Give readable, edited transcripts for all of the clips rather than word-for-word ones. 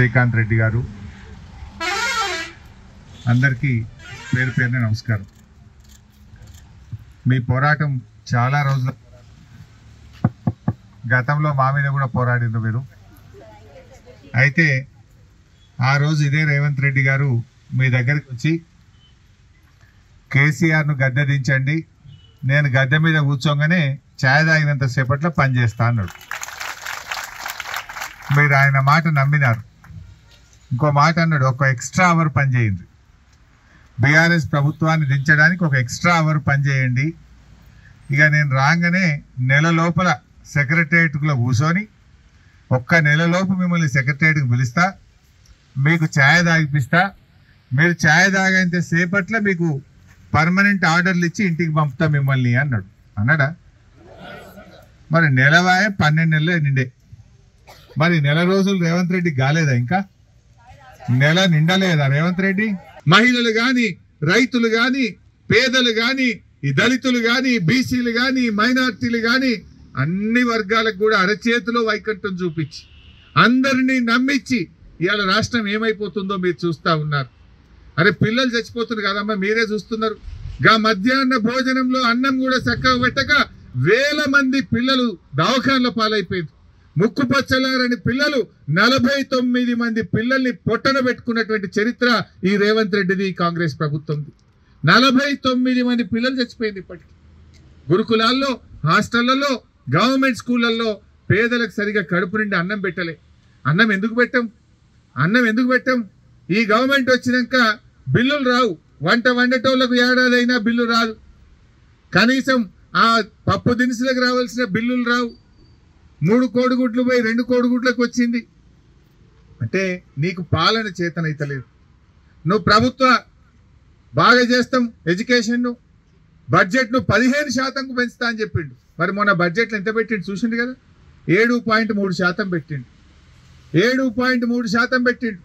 శ్రీకాంత్ రెడ్డి గారు అందరికీ పేరు పేరున నమస్కారం. మీ పోరాటం చాలా రోజుల గతంలో మా మీద కూడా పోరాడిండ్రు మీరు. అయితే ఆ రోజు ఇదే రేవంత్ రెడ్డి గారు మీ దగ్గరికి వచ్చి కేసీఆర్ను గద్దె దించండి, నేను గద్దె మీద కూర్చోగానే ఛాయ్ తాగినంత సేపట్లో పనిచేస్తా అన్నాడు. మీరు ఆయన మాట నమ్మినారు. ఇంకో మాట అన్నాడు, ఒక ఎక్స్ట్రా అవర్ పనిచేయండి, బీఆర్ఎస్ ప్రభుత్వాన్ని దించడానికి ఒక ఎక్స్ట్రా అవర్ పనిచేయండి. ఇక నేను రాగానే నెల లోపల సెక్రటేరియట్లో కూర్చొని ఒక్క నెలలోపు మిమ్మల్ని సెక్రటేరియట్కి పిలుస్తా, మీకు ఛాయ్ తాగిపిస్తా, మీరు ఛాయ్ తాగేంత సేపట్లో మీకు పర్మనెంట్ ఆర్డర్లు ఇచ్చి ఇంటికి పంపుతా మిమ్మల్ని అన్నాడు. అన్నాడా? మరి నెలవాయ 12 నెలలు నిండే. మరి నెల రోజులు రేవంత్ రెడ్డి కాలేదా? ఇంకా నెల నిండలేదా రేవంత్ రెడ్డి? మహిళలు కానీ, రైతులు కానీ, పేదలు కానీ, ఈ దళితులు కానీ, బీసీలు కానీ, మైనార్టీలు కానీ అన్ని వర్గాలకు కూడా అరచేతిలో వైకుంఠం చూపించి అందరినీ నమ్మించి ఇవాళ రాష్ట్రం ఏమైపోతుందో మీరు చూస్తూ ఉన్నారు. అరే పిల్లలు చచ్చిపోతున్నారు కదమ్మా, మీరే చూస్తున్నారు. గా మధ్యాహ్న భోజనంలో అన్నం కూడా చక్కగా పెట్టక వేల మంది పిల్లలు దవాఖాన్ల పాలైపోయింది. ముక్కు పచ్చలారని పిల్లలు 49 మంది పిల్లల్ని పొట్టన పెట్టుకున్నటువంటి చరిత్ర ఈ రేవంత్ రెడ్డిది, కాంగ్రెస్ ప్రభుత్వంది. 49 మంది పిల్లలు చచ్చిపోయింది ఇప్పటికి. గురుకులాల్లో, హాస్టళ్లలో, గవర్నమెంట్ స్కూళ్ళల్లో పేదలకు సరిగా కడుపు నిండి అన్నం పెట్టలే. అన్నం ఎందుకు పెట్టాం? ఈ గవర్నమెంట్ వచ్చినాక బిల్లులు రావు. వంట వండటోళ్లకు ఏడాదైనా బిల్లు రాదు. కనీసం ఆ పప్పు దినుసులకు రావాల్సిన బిల్లులు రావు. 3 కోడిగుడ్లు పోయి 2 కోడిగుడ్లకు వచ్చింది. అంటే నీకు పాలన చేతనైతలేదు. నువ్వు ప్రభుత్వ బాగా చేస్తాం, ఎడ్యుకేషన్ను బడ్జెట్ను 15% పెంచుతా అని చెప్పిండు. మరి మొన్న బడ్జెట్లో ఎంత పెట్టిండు చూసిండు కదా, 7.3% పెట్టిండు. 7.3% పెట్టిండు.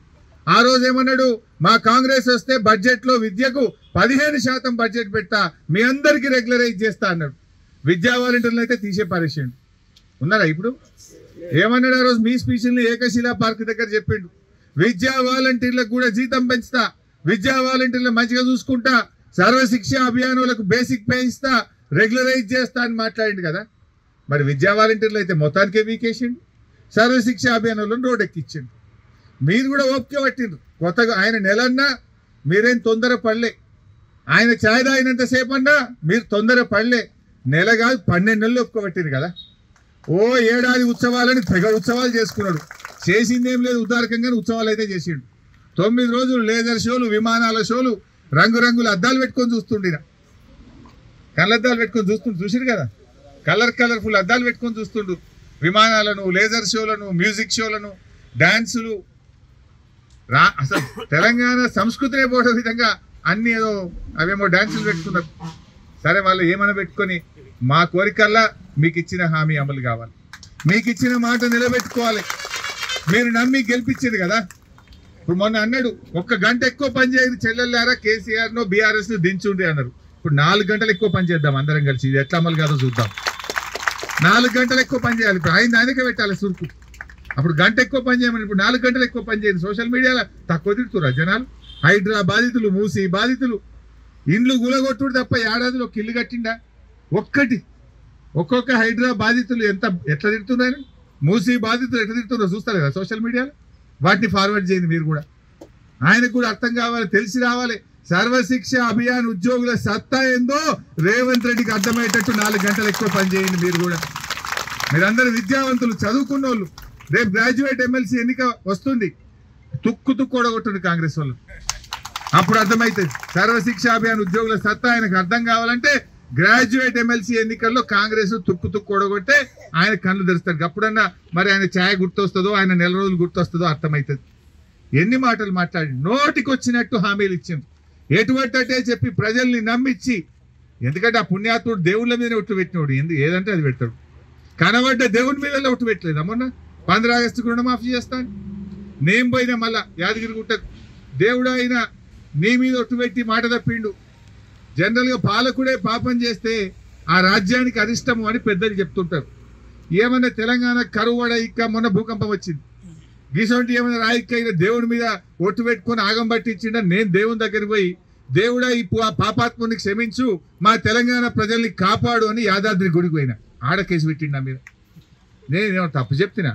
ఆ రోజు ఏమన్నాడు, మా కాంగ్రెస్ వస్తే బడ్జెట్లో విద్యకు 15% బడ్జెట్ పెట్టా, మీ అందరికీ రెగ్యులరైజ్ చేస్తా అన్నాడు. విద్యా వాలంటీర్లు అయితే తీసే పరిచిండు. ఉన్నారా ఇప్పుడు? ఏమన్నాడు ఆ రోజు మీ స్పీచ్ని ఏకశిలా పార్క్ దగ్గర చెప్పిండు, విద్యా వాలంటీర్లకు కూడా జీతం పెంచుతా, విద్యా వాలంటీర్లు మంచిగా చూసుకుంటా, సర్వశిక్ష అభియానులకు బేసిక్ పే ఇస్తా, రెగ్యులరైజ్ చేస్తా అని మాట్లాడిండు కదా. మరి విద్యా వాలంటీర్లు అయితే మొత్తానికే వీకేసిండు, సర్వశిక్ష అభియానులను రోడ్ ఎక్కించిండు. మీరు కూడా ఓపిక పట్టిండ్రు. కొత్తగా ఆయన నెలన్నా మీరేం తొందర పడలే, ఆయన ఛాయ్ తాగినంత సేపు అన్నా మీరు తొందర పడలే. నెల కాదు 12 నెలలు ఒప్పుక పట్టింది కదా. ఓ ఏడాది ఉత్సవాలని తెగ ఉత్సవాలు చేసుకున్నాడు. చేసిందేం లేదు, ఉదారకంగానే ఉత్సవాలు అయితే చేసిండు. 9 రోజులు లేజర్ షోలు, విమానాల షోలు, రంగురంగుల అద్దాలు పెట్టుకొని చూస్తుండిన, కళ్ళద్దాలు పెట్టుకొని చూసిండు కదా, కలర్ఫుల్ అద్దాలు పెట్టుకొని చూస్తుండు. విమానాలను, లేజర్ షోలను, మ్యూజిక్ షోలను, డాన్సులు. అసలు తెలంగాణ సంస్కృతినే పోయే విధంగా అన్ని ఏదో అవేమో డాన్సులు పెట్టుకున్నారు. సరే వాళ్ళు ఏమైనా పెట్టుకొని, మా కోరికల్లా మీకు ఇచ్చిన హామీ అమలు కావాలి, మీకు ఇచ్చిన మాట నిలబెట్టుకోవాలి. మీరు నమ్మి గెలిపించింది కదా. ఇప్పుడు మొన్న అన్నాడు, 1 గంట ఎక్కువ పని చేయదు చెల్లెళ్ళారా కేసీఆర్ను బీఆర్ఎస్ను దించుండి అన్నారు. ఇప్పుడు 4 గంటలు ఎక్కువ పని చేద్దాం అందరం కలిసి, ఇది ఎట్లా అమలు కాదో చూద్దాం. 4 గంటలు ఎక్కువ పని చేయాలి. ఇప్పుడు ఆయనకే పెట్టాలి సురుకు. అప్పుడు గంట ఎక్కువ పని చేయమని, ఇప్పుడు 4 గంటలు ఎక్కువ పని చేయండి. సోషల్ మీడియాలో తక్కువ తిడుతురా జనాలు. హైడ్రా బాధితులు, మూసి బాధితులు, ఇండ్లు గులగొట్టుడు తప్ప ఏడాదిలో ఒక ఇల్లు కట్టిండా? ఒక్కొక్క హైడ్రా బాధితులు ఎట్లా తిడుతున్నారు, మూసి బాధితులు ఎట్లా తిడుతున్నారో చూస్తారు కదా సోషల్ మీడియాలో. వాటిని ఫార్వర్డ్ చేయండి మీరు కూడా. ఆయనకు కూడా అర్థం కావాలి, తెలిసి రావాలి. సర్వశిక్ష అభియాన్ ఉద్యోగుల సత్తా ఏందో రేవంత్ రెడ్డికి అర్థమయ్యేటట్టు 4 గంటలు ఎక్కువ పని చేయండి మీరు కూడా. మీరందరూ విద్యావంతులు, చదువుకున్న వాళ్ళు. రేపు గ్రాడ్యుయేట్ ఎమ్మెల్సీ ఎన్నిక వస్తుంది, తుక్కు ఓడగొట్టుంది కాంగ్రెస్ వాళ్ళు. అప్పుడు అర్థమవుతుంది సర్వశిక్ష అభియాన్ ఉద్యోగుల సత్తా ఆయనకు అర్థం కావాలంటే గ్రాడ్యుయేట్ ఎమ్మెల్సీ ఎన్నికల్లో కాంగ్రెస్ తుక్కు ఓడగొట్టే ఆయన కళ్ళు తెరుస్తాడు. అప్పుడన్నా మరి ఆయన ఛాయ్ గుర్తొస్తుందో, ఆయన నెల రోజులు గుర్తొస్తుందో అర్థమవుతుంది. ఎన్ని మాటలు మాట్లాడి నోటికి వచ్చినట్టు హామీలు ఇచ్చింది, ఎటువంటే చెప్పి ప్రజల్ని నమ్మించి. ఎందుకంటే ఆ పుణ్యాత్ముడు దేవుళ్ళ మీద ఒట్టు పెట్టినోడు, ఏదంటే అది పెడతాడు. కనబడ్డ దేవుడి మీద ఒట్టు పెట్టలేదు. మొన్న 15 ఆగస్టుకు రుణమాఫీ చేస్తాను నేను పోయినా, మళ్ళా యాదగిరిగుట్ట దేవుడు అయినా నీ మీద ఒట్టు పెట్టి మాట తప్పిండు. జనరల్గా పాలకుడే పాపం చేస్తే ఆ రాజ్యానికి అరిష్టము అని పెద్దలు చెప్తుంటారు. ఏమన్నా తెలంగాణ కరువు ఇక్క మొన్న భూకంపం వచ్చింది, గీసొంటి ఏమైనా రాయికైనా దేవుడి మీద ఒట్టు పెట్టుకొని ఆగం పట్టించిండ. నేను దేవుని దగ్గరికి పోయి దేవుడా ఈ పాపాత్ముని క్షమించు, మా తెలంగాణ ప్రజల్ని కాపాడు అని యాదాద్రి గుడికి పోయినా. ఆడ కేసు పెట్టిండా మీద. నేనేమో తప్పు చెప్తున్నా?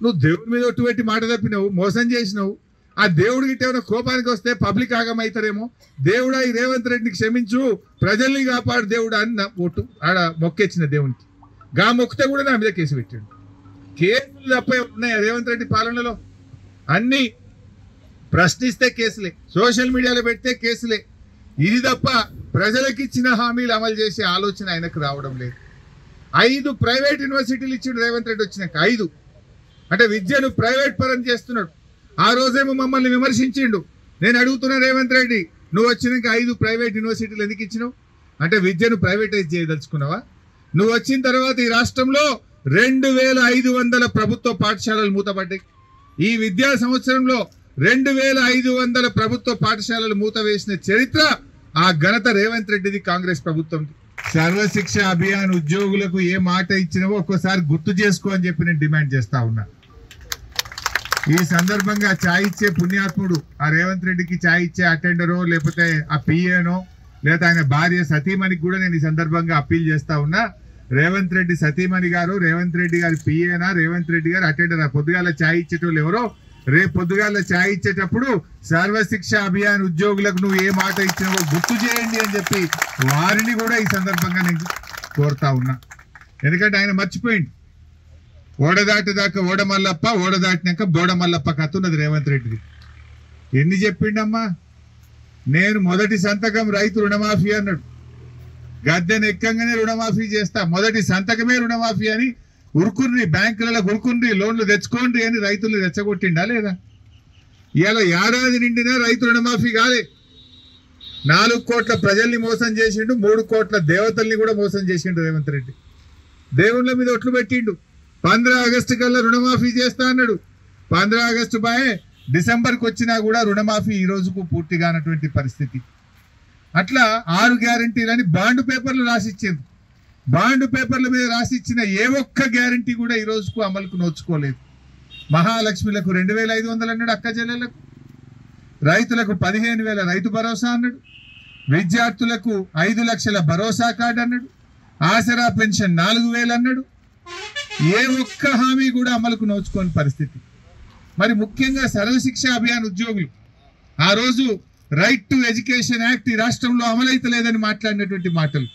నువ్వు దేవుడి మీద ఒట్టు పెట్టి మాట తప్పినావు, మోసం చేసినావు. ఆ దేవుడికి ఏమైనా కోపానికి వస్తే పబ్లిక్ ఆగమవుతారేమో. దేవుడా ఈ రేవంత్ రెడ్డిని క్షమించు, ప్రజల్ని కాపాడు దేవుడా అని నా ఒట్టు ఆడ మొక్కేచ్చిన దేవునికి. గా మొక్కితే కూడా నా మీద కేసు పెట్టాడు. కేసులు తప్ప ఉన్నాయా రేవంత్ రెడ్డి పాలనలో? అన్ని ప్రశ్నిస్తే కేసులే, సోషల్ మీడియాలో పెడితే కేసులే. ఇది తప్ప ప్రజలకు ఇచ్చిన హామీలు అమలు చేసే ఆలోచన ఆయనకు రావడం లేదు. 5 ప్రైవేట్ యూనివర్సిటీలు ఇచ్చిండు రేవంత్ రెడ్డి వచ్చినాక. 5 అంటే విద్యను ప్రైవేట్ పరం చేస్తున్నాడు. ఆ రోజేమో మమ్మల్ని విమర్శించిండు. నేను అడుగుతున్నా రేవంత్ రెడ్డి, నువ్వు వచ్చినాక 5 ప్రైవేట్ యూనివర్సిటీలు ఎందుకు ఇచ్చినావు? అంటే విద్యను ప్రైవేటైజ్ చేయదలుచుకున్నావా? నువ్వు వచ్చిన తర్వాత ఈ రాష్ట్రంలో 2500 ప్రభుత్వ పాఠశాలలు మూతపడ్డాయి. ఈ విద్యా సంవత్సరంలో 2500 ప్రభుత్వ పాఠశాలలు మూత వేసిన చరిత్ర, ఆ ఘనత రేవంత్ రెడ్డిది, కాంగ్రెస్ ప్రభుత్వం. సర్వశిక్ష అభియాన్ ఉద్యోగులకు ఏ మాట ఇచ్చినావో ఒక్కోసారి గుర్తు చేసుకో అని చెప్పి నేను డిమాండ్ చేస్తా ఉన్నా. ఈ సందర్భంగా ఛాయ్ ఇచ్చే పుణ్యాత్ముడు ఆ రేవంత్ రెడ్డికి ఛాయ్ ఇచ్చే అటెండరో లేకపోతే ఆ పిఏనో లేదా ఆయన భార్య సతీమణికి కూడా నేను ఈ సందర్భంగా అప్పీల్ చేస్తా ఉన్నా. రేవంత్ రెడ్డి సతీమణి గారు, రేవంత్ రెడ్డి గారి పిఏనా, రేవంత్ రెడ్డి గారు అటెండర్, పొద్దుగాల ఛాయ్ ఇచ్చేటోళ్ళు ఎవరో, రేపు పొద్దుగాల ఛాయ్ ఇచ్చేటప్పుడు సర్వశిక్ష అభియాన్ ఉద్యోగులకు నువ్వు ఏ మాట ఇచ్చినావో గుర్తు చేయండి అని చెప్పి వారిని కూడా ఈ సందర్భంగా నేను కోరుతా ఉన్నా. ఎందుకంటే ఆయన మర్చిపోయింది. ఓడదాటి దాకా ఓడమల్లప్ప, ఓడదాటినాక బోడమల్లప్ప కథ ఉన్నది రేవంత్ రెడ్డిది. ఎన్ని చెప్పిండమ్మా? నేను మొదటి సంతకం రైతు రుణమాఫీ అన్నాడు. గద్దెను ఎక్కంగానే రుణమాఫీ చేస్తా, మొదటి సంతకమే రుణమాఫీ అని ఉరుకుర్రి, బ్యాంకులలో ఉరుకుర్రి, లోన్లు తెచ్చుకోండి అని రైతుల్ని రెచ్చగొట్టిండా లేదా? ఇవాళ ఏడాది నిండినా రైతు రుణమాఫీ కాలే. 4 కోట్ల ప్రజల్ని మోసం చేసిండు, 3 కోట్ల దేవతల్ని కూడా మోసం చేసిండు రేవంత్ రెడ్డి. దేవుళ్ళ మీద ఒట్లు పెట్టిండు. 15 ఆగస్టు కల్లా రుణమాఫీ చేస్తా అన్నాడు. 15 ఆగస్టు బాయే, డిసెంబర్కి వచ్చినా కూడా రుణమాఫీ ఈ రోజుకు పూర్తిగా అన్నటువంటి పరిస్థితి. అట్లా 6 గ్యారంటీలని బాండ్ పేపర్లు రాసిచ్చింది. బాండ్ పేపర్ల మీద రాసిచ్చిన ఏ ఒక్క గ్యారంటీ కూడా ఈ రోజుకు అమలుకు నోచుకోలేదు. మహాలక్ష్మిలకు 2500 అన్నాడు అక్క చెల్లెలకు, రైతులకు 15,000 రైతు భరోసా అన్నాడు, విద్యార్థులకు 5 లక్షల భరోసా కార్డు అన్నాడు, ఆసరా పెన్షన్ 4,000 అన్నాడు. ఏ ఒక్క హామీ కూడా అమలుకు నోచుకోని పరిస్థితి. మరి ముఖ్యంగా సర్వశిక్ష అభియాన్ ఉద్యోగులు ఆ రోజు రైట్ టు ఎడ్యుకేషన్ యాక్ట్ ఈ రాష్ట్రంలో అమలైతలేదని మాట్లాడినటువంటి మాటలు.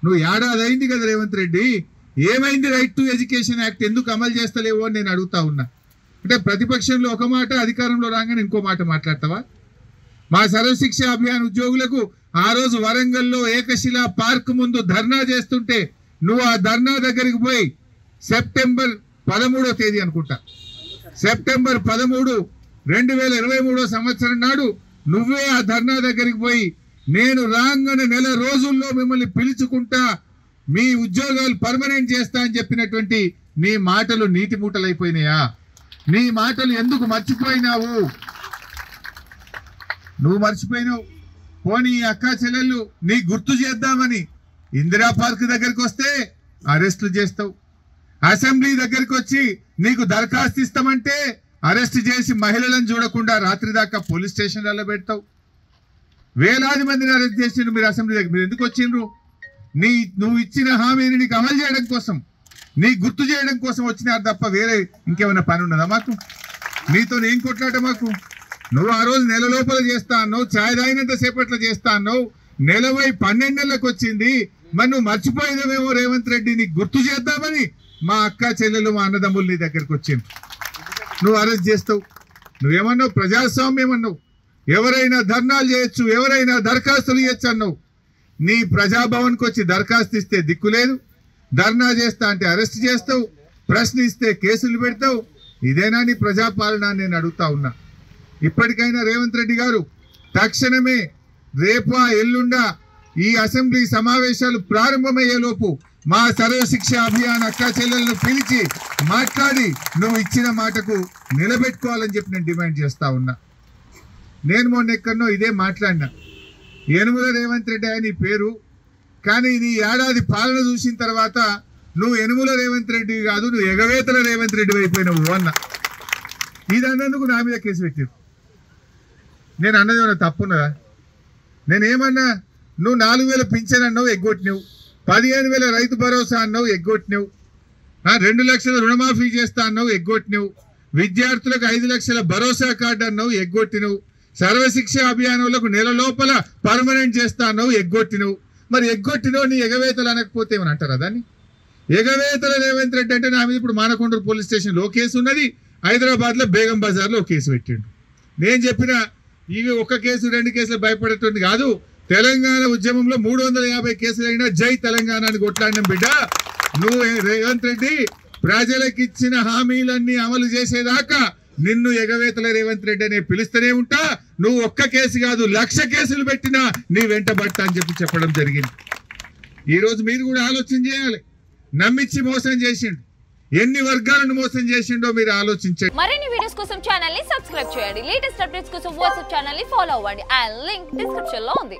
నువ్వు ఏడాది అయింది కదా రేవంత్ రెడ్డి, ఏమైంది రైట్ టు ఎడ్యుకేషన్ యాక్ట్ ఎందుకు అమలు చేస్తలేవో అని నేను అడుగుతా ఉన్నా. అంటే ప్రతిపక్షంలో ఒక మాట, అధికారంలో రాగానే ఇంకో మాట మాట్లాడతావా? మా సర్వశిక్ష అభియాన్ ఉద్యోగులకు ఆ రోజు వరంగల్లో ఏకశిలా పార్క్ ముందు ధర్నా చేస్తుంటే నువ్వు ఆ ధర్నా దగ్గరికి పోయి సెప్టెంబర్ 13వ తేదీ అనుకుంటా, సెప్టెంబర్ 13, 2023 సంవత్సరం నాడు నువ్వే ఆ ధర్నా దగ్గరికి పోయి నేను రాగానే నెల రోజుల్లో మిమ్మల్ని పిలుచుకుంటా, మీ ఉద్యోగాలు పర్మనెంట్ చేస్తా అని చెప్పినటువంటి నీ మాటలు నీటి మూటలైపోయినాయా? నీ మాటలు ఎందుకు మర్చిపోయినావు? నువ్వు మర్చిపోయినావు. పోనీ అక్క చెల్లెళ్ళు నీ గుర్తు చేద్దామని ఇందిరా పార్క్ దగ్గరికి వస్తే అరెస్టులు చేస్తావు. అసెంబ్లీ దగ్గరికి వచ్చి నీకు దరఖాస్తు ఇస్తామంటే అరెస్ట్ చేసి మహిళలను చూడకుండా రాత్రి దాకా పోలీస్ స్టేషన్లలో పెడతావు. వేలాది మందిని అరెస్ట్ చేసిండ్రు మీరు అసెంబ్లీ దగ్గర. మీరు ఎందుకు వచ్చిండ్రు? నువ్వు ఇచ్చిన హామీని నీకు అమలు చేయడం కోసం, నీ గుర్తు చేయడం కోసం వచ్చినారు తప్ప వేరే ఇంకేమైనా పని ఉన్నదా మాకు? నీతో ఏం కొట్లాట మాకు? నువ్వు ఆ రోజు నెల లోపల చేస్తా అన్నావు, ఛాయ్ తాగినంత సేపట్లో చేస్తా అన్నావు, నెలవై 12 నెలలకు వచ్చింది. మరి నువ్వు మర్చిపోయినవేమో రేవంత్ రెడ్డి, నీకు గుర్తు చేద్దామని మా అక్క చెల్లెలు మా అన్నదమ్ములు నీ దగ్గరకు వచ్చింది. నువ్వు అరెస్ట్ చేస్తావు. నువ్వేమన్నావు? ప్రజాస్వామ్యం అన్నావు. ఎవరైనా ధర్నాలు చేయొచ్చు, ఎవరైనా దరఖాస్తులు చేయొచ్చు అన్నావు. నీ ప్రజాభవన్కి వచ్చి దరఖాస్తు ఇస్తే దిక్కులేదు, ధర్నా చేస్తా అంటే అరెస్ట్ చేస్తావు, ప్రశ్నిస్తే కేసులు పెడతావు. ఇదేనా నీ ప్రజాపాలన? నేను అడుగుతా ఉన్నా. ఇప్పటికైనా రేవంత్ రెడ్డి గారు తక్షణమే రేపా ఎల్లుండా ఈ అసెంబ్లీ సమావేశాలు ప్రారంభమయ్యేలోపు మా సర్వశిక్ష అభియాన్ అక్క చెల్లెలను పిలిచి మాట్లాడి నువ్వు ఇచ్చిన మాటకు నిలబెట్టుకోవాలని చెప్పి నేను డిమాండ్ చేస్తా ఉన్నా. నేను మొన్న ఎక్కడనో ఇదే మాట్లాడినా. యనుమల రేవంత్ రెడ్డి అని పేరు, కానీ నీ ఏడాది పాలన చూసిన తర్వాత నువ్వు యనుమల రేవంత్ రెడ్డి కాదు, నువ్వు ఎగవేతల రేవంత్ రెడ్డి అయిపోయినావు అన్న. ఇది అన్నందుకు నా మీద కేసు పెట్టారు. నేను అన్నది ఏమన్నా తప్పున్నదా? నేనేమన్నా? నువ్వు 4,000 పింఛన్ అన్నావు, ఎగ్గొట్టినావు. 15,000 రైతు భరోసా అన్నావు, ఎగ్గొట్టినావు. 2 లక్షల రుణమాఫీ చేస్తా అన్నావు, ఎగ్గొట్టినావు. విద్యార్థులకు 5 లక్షల భరోసా కార్డు అన్నావు, ఎగ్గొట్టినావు. సర్వశిక్ష అభియానంలో నెల లోపల పర్మనెంట్ చేస్తా అన్నావు, ఎగ్గొట్టినావు. మరి ఎగ్గొట్టినావు నీ ఎగవేతలు అనకపోతే ఏమని అంటారా దాన్ని? ఎగవేతల రేవంత్ రెడ్డి అంటే నా మీద ఇప్పుడు మానకొండూరు పోలీస్ స్టేషన్లో ఓ కేసు ఉన్నది, హైదరాబాద్లో బేగం బజార్లో ఒక కేసు పెట్టిండు. నేను చెప్పిన ఇవి ఒక కేసు 2 కేసులు భయపడేటువంటి కాదు. తెలంగాణ ఉద్యమంలో 350 కేసులు అయినా జై తెలంగాణ అని కొట్లాడిన బిడ్డ. నువ్వు రేవంత్ రెడ్డి ప్రజలకు ఇచ్చిన హామీలన్నీ అమలు చేసేదాకా నిన్ను ఎగవేతల రేవంత్ రెడ్డి అనే పిలుస్తూనే ఉంటా. నువ్వు ఒక్క కేసు కాదు 1,00,000 కేసులు పెట్టినా నీ వెంట పడతా అని చెప్పడం జరిగింది. ఈరోజు మీరు కూడా ఆలోచన చేయాలి. నమ్మించి మోసం చేసిండు, ఎన్ని వర్గాలను మోసం చేసిండో మీరు ఆలోచించండి. మరిన్ని వీడియోస్ కోసం ఛానల్ ని సబ్స్క్రైబ్ చేయండి. లేటెస్ట్ అప్డేట్స్ కోసం వాట్సాప్ ఛానల్ ని ఫాలో అవ్వండి. ఆ లింక్ డిస్క్రిప్షన్ లో ఉంది.